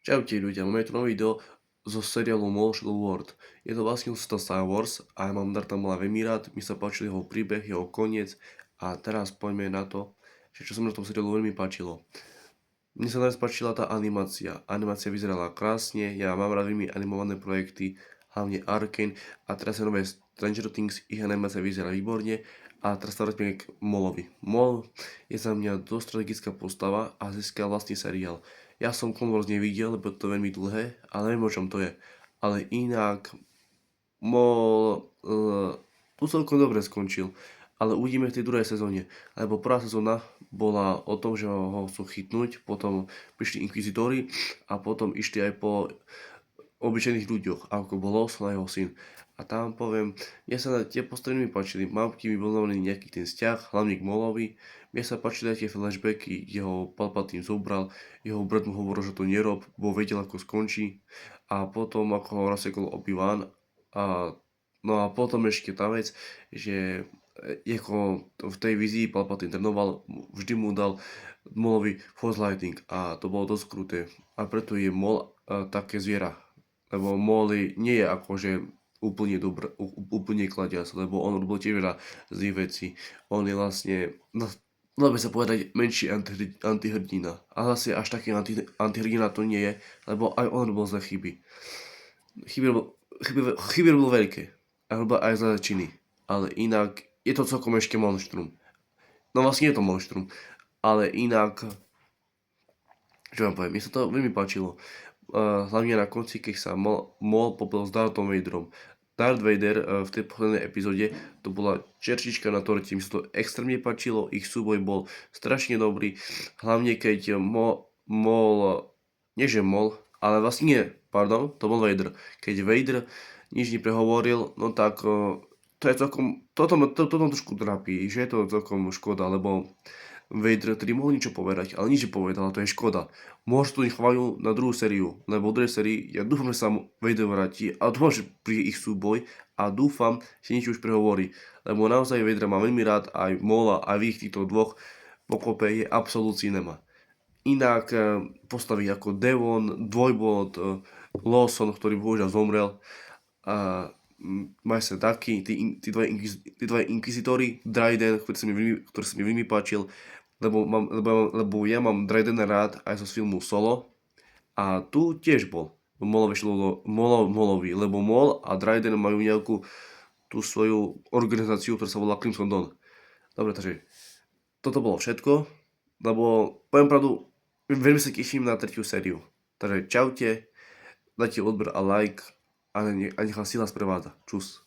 Čaute ľudia, máme tu nový video zo seriálu Martial World. Je to vlastne to Star Wars a ja mám tam bola veľmi rád, mi sa páčil jeho príbeh, jeho koniec a teraz poďme na to, že čo sa mi na tom seriálu veľmi páčilo. Mne sa najviac páčila tá animácia. Animácia vyzerala krásne, ja mám rád veľmi animované projekty, hlavne Arkane a teraz je nové Stranger Things, ich animácia vyzerá výborne a teraz sa vrátime k Molovi. Mol je za mňa dosť strategická postava a získal vlastný seriál. Ja som Clone Wars nevidel, lebo to je veľmi dlhé, ale neviem o čom to je. Ale inak Mol tu celkom dobre skončil. Ale uvidíme v tej druhej sezóne. Lebo prvá sezóna bola o tom, že ho chcú chytnúť, potom prišli inkvizitori a potom išli aj po obyčajných ľuďoch, ako bol Lawson a jeho syn. A tam poviem, mne sa tie postavy mi páčili, mám kým bol nejaký ten vzťah, hlavne k Molovi. Mne sa páčili aj tie flashbacky, jeho Palpatine zobral, jeho brat mu hovoril, že to nerob, bo vedel ako skončí. A potom ako ho rozsekol Obi-Wan. No a potom ešte tá vec, že ako v tej vízii Palpatine trénoval, vždy mu dal Molovi Force Lightning a to bolo dosť kruté. A preto je Mol také zviera. Lebo Molly nie je akože úplne kladiac, lebo on robil tiež veľa zlých vecí. On je vlastne, no, dalo by sa povedať, menší antihrdina. A zase až taký antihrdina to nie je, lebo aj on robil zlé chyby. Chyby robil veľké. A robil aj zlé činy. Ale inak je to celkom ešte monštrum. No vlastne je to monštrum. Ale inak, čo vám poviem, mi sa to veľmi páčilo. Hlavne na konci, keď sa Mol popil s Darthom Vaderom. Darth Vader v tej poslednej epizóde to bola čerčička na torte, mi sa to extrémne páčilo, ich súboj bol strašne dobrý, hlavne keď nie že Mol, ale vlastne nie, pardon, to bol Vader. Keď Vader nič neprehovoril, no tak to je celkom, toto trošku trápi, že je to celkom škoda, lebo Vader, ktorý mohol niečo povedať, ale nič nepovedal, to je škoda. Možno to nechovajú na druhú sériu, lebo v druhej sérii ja dúfam, že sa Vader vráti a dúfam, že príde ich súboj a dúfam, že niečo už prehovorí. Lebo naozaj Vader má veľmi rád aj Mola a v ich týchto dvoch pokope je absolút cinema. Inak postavy ako Devon, Dvojbot, Lawson, ktorý bohužiaľ zomrel, a Majster Ducky, tí dva inkvizitori, Dryden, ktorý sa mi veľmi páčil, lebo ja mám Drydena rád aj zo filmu Solo a tu tiež bol Molovi, lebo Mol a Dryden majú nejakú tú svoju organizáciu, ktorá sa volá Crimson Dawn. Dobre, takže toto bolo všetko, lebo poviem pravdu, veľmi sa teším na tretiu sériu. Takže čaute, dajte odber a like a nechám si vás prevádza. Čus.